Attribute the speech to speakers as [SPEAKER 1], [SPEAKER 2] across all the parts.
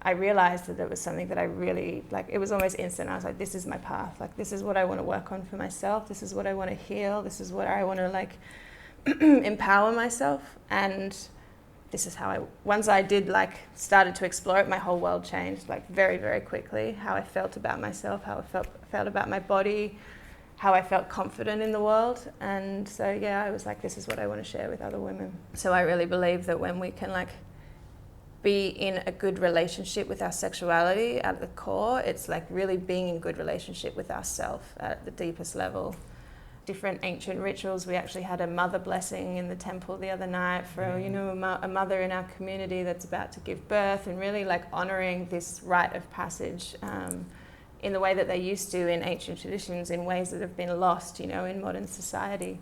[SPEAKER 1] I realized that it was something that I really, like, it was almost instant. I was like, this is my path. Like, this is what I want to work on for myself. This is what I want to heal. This is what I want to, like, empower myself. And this is how once I did, like, started to explore it, my whole world changed, like, very, very quickly. How I felt about myself, how I felt about my body, how I felt confident in the world. And so, yeah, I was like, this is what I want to share with other women. So I really believe that when we can, like, be in a good relationship with our sexuality at the core, it's like really being in good relationship with ourselves at the deepest level. Different ancient rituals. We actually had a mother blessing in the temple the other night for, you know, a mother in our community that's about to give birth, and really, like, honoring this rite of passage in the way that they used to in ancient traditions, in ways that have been lost, you know, in modern society.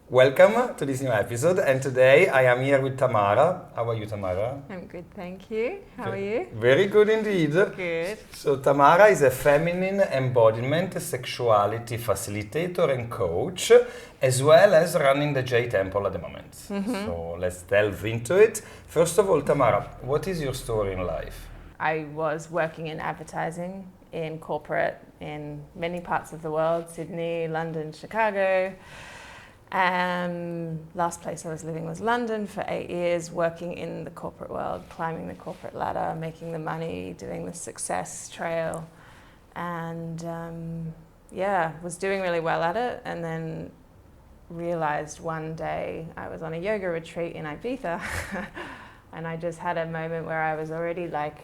[SPEAKER 2] Welcome to this new episode, and today I am here with Tamara. How are you, Tamara?
[SPEAKER 1] I'm good, thank you. How are you?
[SPEAKER 2] Very good indeed.
[SPEAKER 1] Good.
[SPEAKER 2] So Tamara is a feminine embodiment, sexuality facilitator and coach, as well as running the Jade Temple at the moment. So let's delve into it. First of all, Tamara, what is your story in life?
[SPEAKER 1] I was working in advertising in corporate in many parts of the world, Sydney, London, Chicago. Last place I was living was London for 8 years, working in the corporate world, climbing the corporate ladder, making the money, doing the success trail. And was doing really well at it, and then realized one day I was on a yoga retreat in Ibiza and I just had a moment where I was already, like,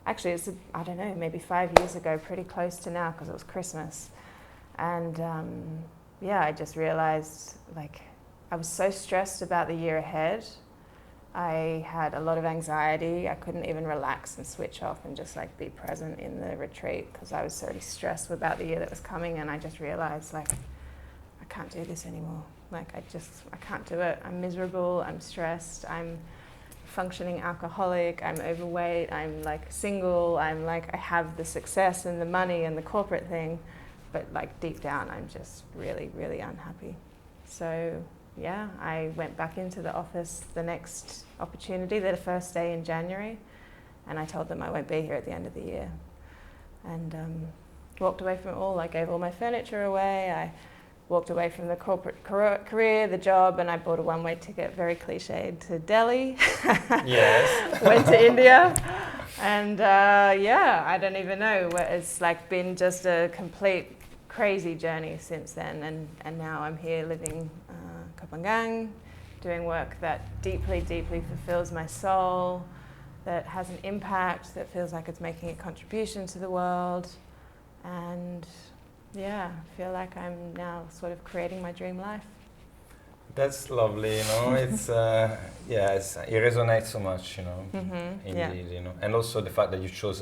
[SPEAKER 1] actually it's, I don't know, maybe 5 years ago, pretty close to now because it was Christmas. And I just realized, like, I was so stressed about the year ahead. I had a lot of anxiety. I couldn't even relax and switch off and just, like, be present in the retreat because I was already stressed about the year that was coming. And I just realized, like, I can't do this anymore. Like, I can't do it. I'm miserable, I'm stressed, I'm functioning alcoholic, I'm overweight, I'm, like, single, I'm, like, I have the success and the money and the corporate thing, but, like, deep down I'm just really, really unhappy. So yeah, I went back into the office the next opportunity, the first day in January, and I told them I won't be here at the end of the year. And walked away from it all. I gave all my furniture away, I walked away from the corporate career, the job, and I bought a one-way ticket, very cliched, to Delhi.
[SPEAKER 2] Yes.
[SPEAKER 1] Went to India. And I don't even know. It's, like, been just a complete crazy journey since then. And now I'm here living Koh Phangan, doing work that deeply, deeply fulfills my soul, that has an impact, that feels like it's making a contribution to the world. And I feel like I'm now sort of creating my dream life.
[SPEAKER 2] That's lovely, you know. It's it resonates so much, you know. Indeed, you know, and also the fact that you chose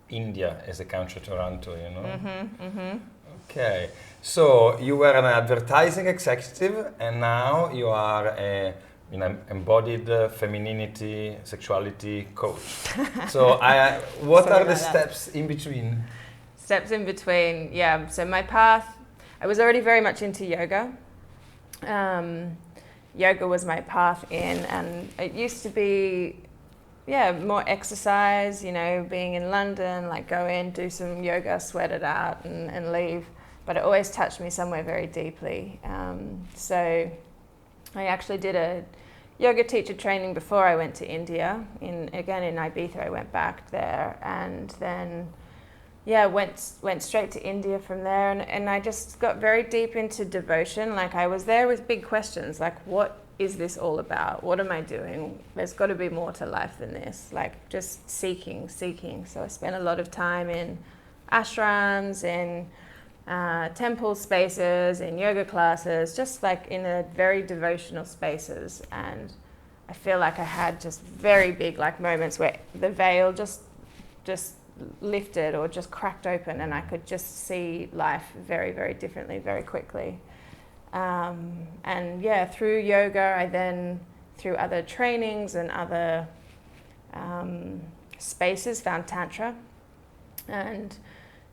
[SPEAKER 2] India as a country to run to, you know. Okay, so you were an advertising executive, and now you are a, you know, embodied femininity, sexuality coach. So what are the steps in between?
[SPEAKER 1] Steps in between, so my path, I was already very much into yoga. Yoga was my path in, and it used to be, more exercise, you know, being in London, like, go in, do some yoga, sweat it out and leave. But it always touched me somewhere very deeply. So I actually did a yoga teacher training before I went to India. In Ibiza, I went back there, and then went straight to India from there, and I just got very deep into devotion. Like, I was there with big questions, like, what is this all about? What am I doing? There's got to be more to life than this. Like, just seeking. So I spent a lot of time in ashrams, in temple spaces, in yoga classes, just, like, in a very devotional spaces. And I feel like I had just very big, like, moments where the veil just lifted or just cracked open, and I could just see life very, very differently, very quickly. Through yoga, I then, through other trainings and other spaces, found tantra, and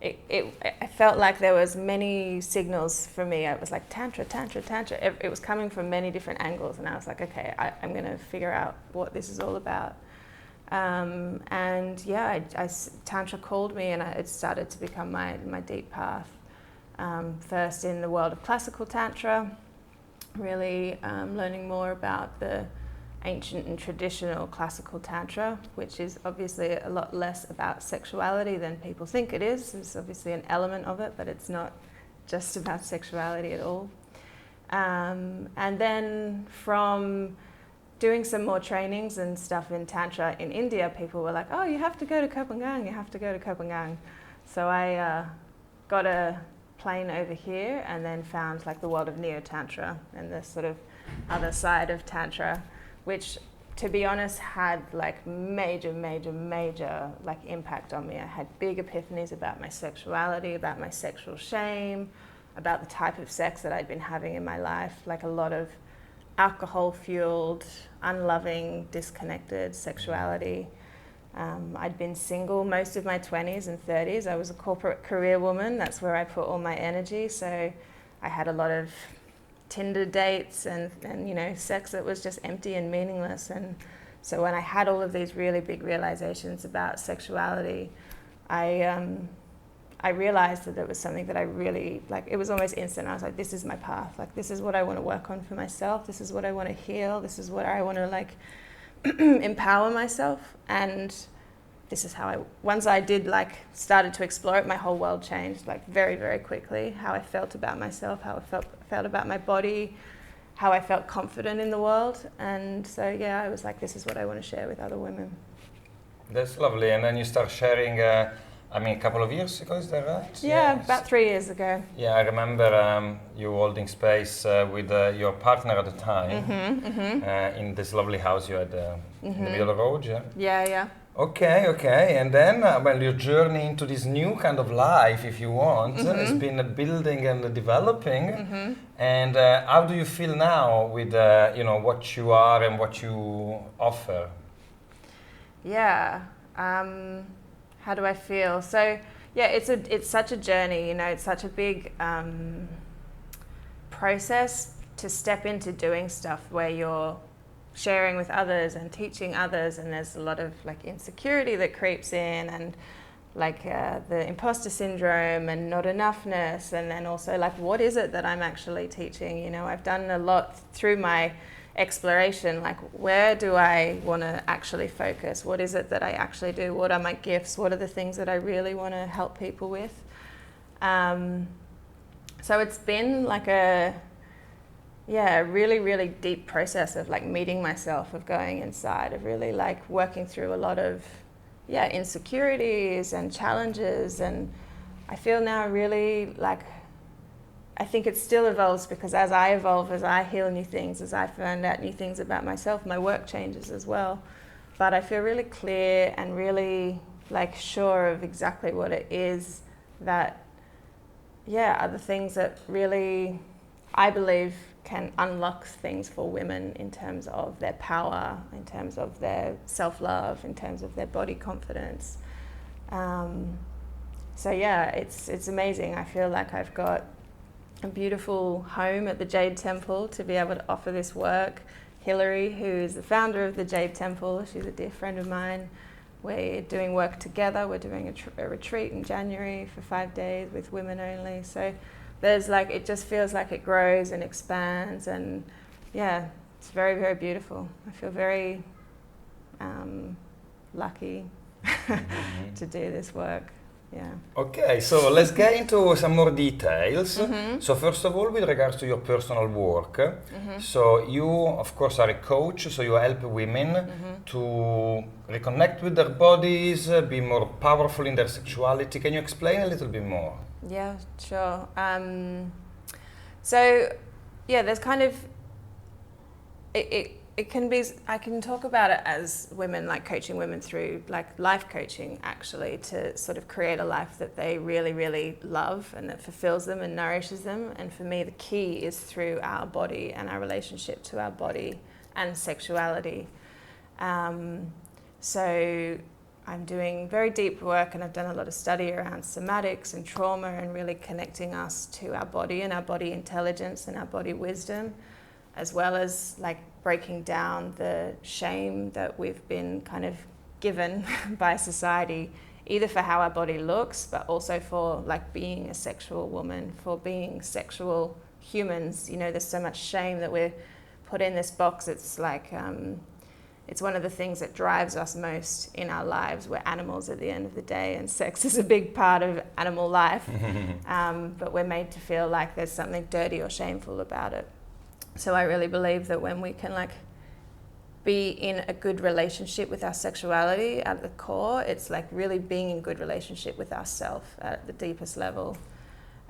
[SPEAKER 1] I felt like there was many signals for me. It was like tantra. It was coming from many different angles, and I was like, okay, I'm going to figure out what this is all about. And yeah, tantra called me, and it started to become my deep path. First in the world of classical tantra, really learning more about the ancient and traditional classical tantra, which is obviously a lot less about sexuality than people think it is. There's obviously an element of it, but it's not just about sexuality at all. And then from doing some more trainings and stuff in tantra in India, people were like, oh, you have to go to Koh Phangan. So I got a plane over here and then found like the world of neo-tantra and the sort of other side of tantra, which, to be honest, had like major like impact on me. I had big epiphanies about my sexuality, about my sexual shame, about the type of sex that I'd been having in my life, like a lot of alcohol-fueled, unloving, disconnected sexuality. I'd been single most of my 20s and 30s. I was a corporate career woman. That's where I put all my energy. So I had a lot of Tinder dates and you know, sex that was just empty and meaningless. And so when I had all of these really big realizations about sexuality, I realized that it was something that I really, like, it was almost instant. I was like, this is my path. Like, this is what I want to work on for myself. This is what I want to heal. This is what I want to, like, empower myself. And this is how once I did, like, started to explore it, my whole world changed, like, very quickly. How I felt about myself, how I felt about my body, how I felt confident in the world. And so, yeah, I was like, this is what I want to share with other women.
[SPEAKER 2] That's lovely. And then you start sharing, I mean, a couple of years ago, is that right?
[SPEAKER 1] Yeah, about 3 years ago.
[SPEAKER 2] Yeah, I remember you holding space with your partner at the time in this lovely house you had in the middle of the road, yeah?
[SPEAKER 1] Yeah.
[SPEAKER 2] Okay. And then, well, your journey into this new kind of life, if you want, has been building and developing. And how do you feel now with, you know, what you are and what you offer?
[SPEAKER 1] Yeah. How do I feel? So, yeah, it's such a journey, you know, it's such a big process to step into doing stuff where you're sharing with others and teaching others, and there's a lot of like insecurity that creeps in, and like the imposter syndrome and not enoughness, and then also like, what is it that I'm actually teaching? You know, I've done a lot through my exploration, like, where do I want to actually focus? What is it that I actually do? What are my gifts? What are the things that I really want to help people with? So it's been like a really deep process of like meeting myself, of going inside, of really like working through a lot of insecurities and challenges. And I feel now really like, I think it still evolves, because as I evolve, as I heal new things, as I find out new things about myself, my work changes as well. But I feel really clear and really like sure of exactly what it is that, are the things that really, I believe, can unlock things for women in terms of their power, in terms of their self-love, in terms of their body confidence. So yeah, it's amazing. I feel like I've got a beautiful home at the Jade Temple to be able to offer this work. Hilary, who is the founder of the Jade Temple, she's a dear friend of mine. We're doing work together. We're doing a retreat in January for 5 days with women only. So there's like, it just feels like it grows and expands, and yeah, it's very beautiful. I feel very lucky to do this work. Yeah. Okay,
[SPEAKER 2] so let's get into some more details. So first of all, with regards to your personal work, so you, of course, are a coach, so you help women to reconnect with their bodies, be more powerful in their sexuality. Can you explain a little bit more?
[SPEAKER 1] Yeah, sure. So, yeah, there's kind of, it can be, I can talk about it as women, like coaching women through like life coaching, actually, to sort of create a life that they really love and that fulfills them and nourishes them. And for me, the key is through our body and our relationship to our body and sexuality. So I'm doing very deep work, and I've done a lot of study around somatics and trauma and really connecting us to our body and our body intelligence and our body wisdom, as well as like breaking down the shame that we've been kind of given by society, either for how our body looks, but also for like being a sexual woman, for being sexual humans. You know, there's so much shame that we're put in this box. It's like, it's one of the things that drives us most in our lives. We're animals at the end of the day, and sex is a big part of animal life. But we're made to feel like there's something dirty or shameful about it. So I really believe that when we can like be in a good relationship with our sexuality at the core, it's like really being in good relationship with ourselves at the deepest level.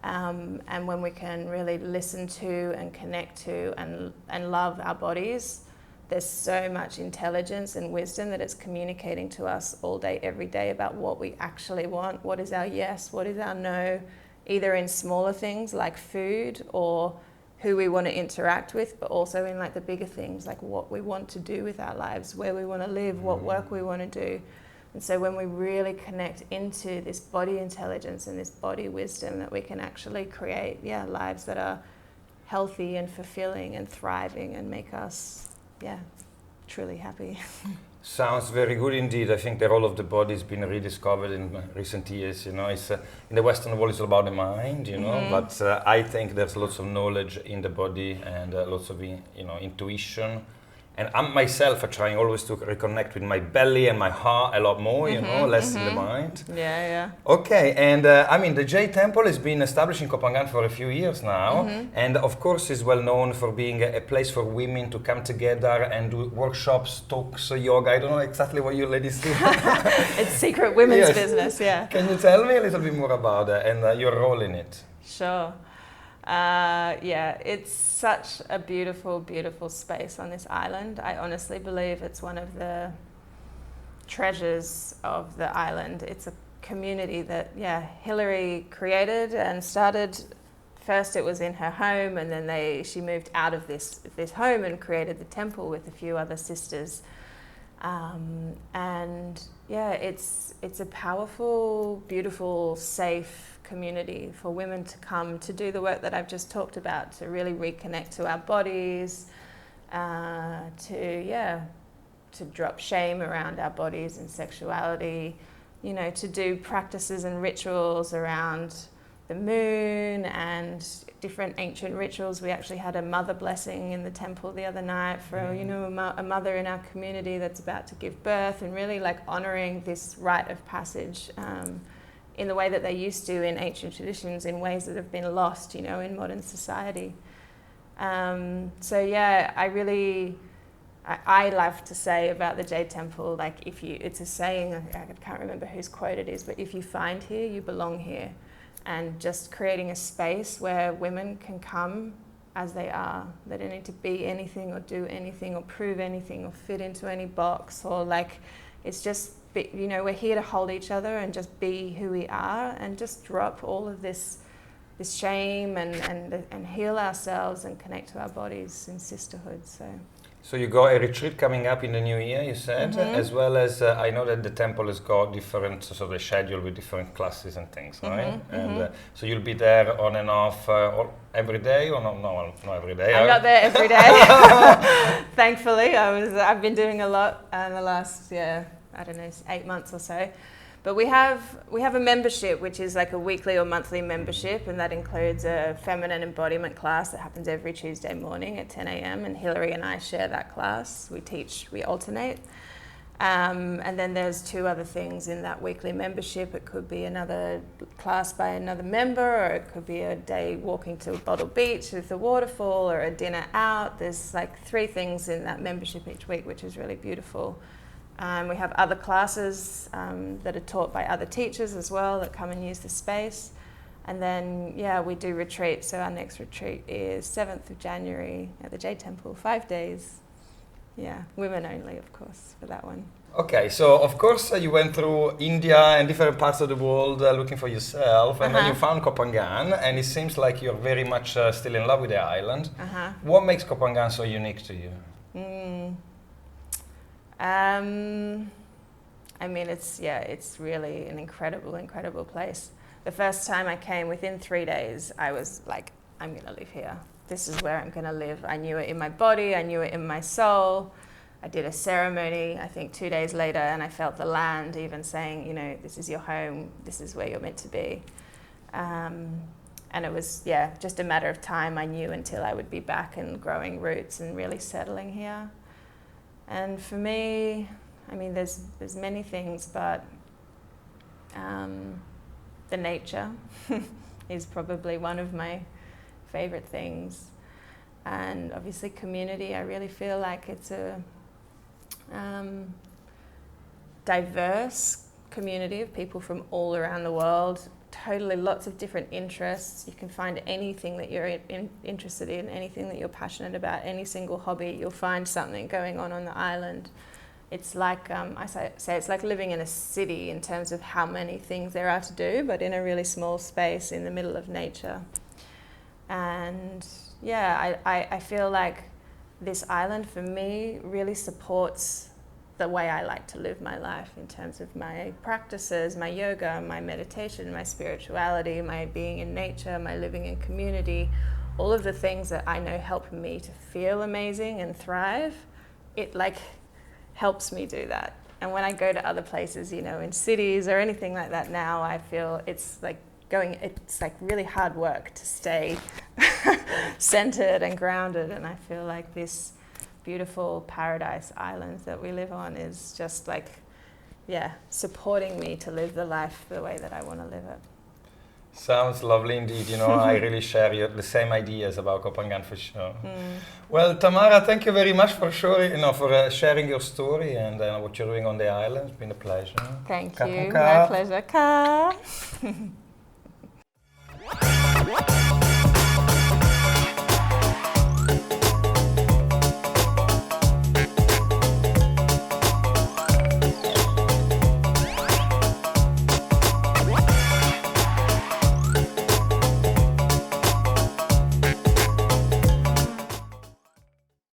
[SPEAKER 1] And when we can really listen to and connect to and love our bodies, there's so much intelligence and wisdom that it's communicating to us all day, every day about what we actually want, what is our yes, what is our no, either in smaller things like food or who we want to interact with, but also in like the bigger things, like what we want to do with our lives, where we want to live, what work we want to do. And so when we really connect into this body intelligence and this body wisdom, that we can actually create, lives that are healthy and fulfilling and thriving and make us, truly happy.
[SPEAKER 2] Sounds very good indeed. I think the role of the body has been rediscovered in recent years. You know, it's in the Western world, it's all about the mind. You know, but I think there's lots of knowledge in the body and lots of intuition. And I myself are trying always to reconnect with my belly and my heart a lot more, you know, less in the mind.
[SPEAKER 1] Yeah.
[SPEAKER 2] Okay, and I mean, the Jade Temple has been established in Koh Phangan for a few years now, and of course is well known for being a place for women to come together and do workshops, talks, yoga. I don't know exactly what you ladies do.
[SPEAKER 1] It's secret women's business, yeah.
[SPEAKER 2] Can you tell me a little bit more about that and your role in it?
[SPEAKER 1] Sure. It's such a beautiful, beautiful space on this island. I honestly believe it's one of the treasures of the island. It's a community that, Hillary created and started. First it was in her home, and then she moved out of this home and created the temple with a few other sisters. It's a powerful, beautiful, safe community for women to come to do the work that I've just talked about, to really reconnect to our bodies, to drop shame around our bodies and sexuality, you know, to do practices and rituals around the moon and different ancient rituals. We actually had a mother blessing in the temple the other night for a mother in our community that's about to give birth, and really like honoring this rite of passage in the way that they used to in ancient traditions, in ways that have been lost, you know, in modern society. I love to say about the Jade Temple, like it's a saying, I can't remember whose quote it is, but if you find here, you belong here. And just creating a space where women can come as they are. They don't need to be anything or do anything or prove anything or fit into any box, or like, it's just, we're here to hold each other and just be who we are, and just drop all of this shame and heal ourselves and connect to our bodies in sisterhood.
[SPEAKER 2] So you got a retreat coming up in the new year, you said, as well as I know that the temple has got different sort of schedule with different classes and things, right? And so you'll be there on and off every day, or not every day?
[SPEAKER 1] I'm not there every day. Thankfully, I've been doing a lot in the last 8 months or so. But we have a membership, which is like a weekly or monthly membership, and that includes a feminine embodiment class that happens every Tuesday morning at 10 a.m. and Hillary and I share that class. We alternate. And then there's 2 other things in that weekly membership. It could be another class by another member, or it could be a day walking to Bottle Beach with the waterfall, or a dinner out. There's like 3 things in that membership each week, which is really beautiful. We have other classes that are taught by other teachers as well that come and use the space. And then, we do retreats. So our next retreat is 7th of January at the Jade Temple, 5 days. Yeah, women only, of course, for that one.
[SPEAKER 2] Okay, so of course you went through India and different parts of the world looking for yourself, and then you found Koh Phangan, and it seems like you're very much still in love with the island. What makes Koh Phangan so unique to you?
[SPEAKER 1] I mean, it's really an incredible place. The first time I came, within 3 days, I was like, I'm going to live here. This is where I'm going to live. I knew it in my body. I knew it in my soul. I did a ceremony, I think 2 days later, and I felt the land even saying, you know, this is your home. This is where you're meant to be. And it was, just a matter of time, I knew, until I would be back and growing roots and really settling here. And for me, I mean, there's many things, but the nature is probably one of my favorite things. And obviously community, I really feel like it's a diverse community of people from all around the world. Totally lots of different interests. You can find anything that you're interested in, anything that you're passionate about, any single hobby, you'll find something going on the island. It's like, I say it's like living in a city in terms of how many things there are to do, but in a really small space in the middle of nature. And I feel like this island for me really supports the way I like to live my life in terms of my practices, my yoga, my meditation, my spirituality, my being in nature, my living in community, all of the things that I know help me to feel amazing and thrive. It like helps me do that. And when I go to other places, you know, in cities or anything like that now, I feel it's like really hard work to stay centered and grounded. And I feel like this beautiful paradise island that we live on is just like, supporting me to live the life the way that I want to live it.
[SPEAKER 2] Sounds lovely indeed. You know, I really share the same ideas about Koh Phangan for sure. Well, Tamara, thank you very much for sharing your story and what you're doing on the island. It's been a pleasure.
[SPEAKER 1] Thank you. My pleasure. Ka.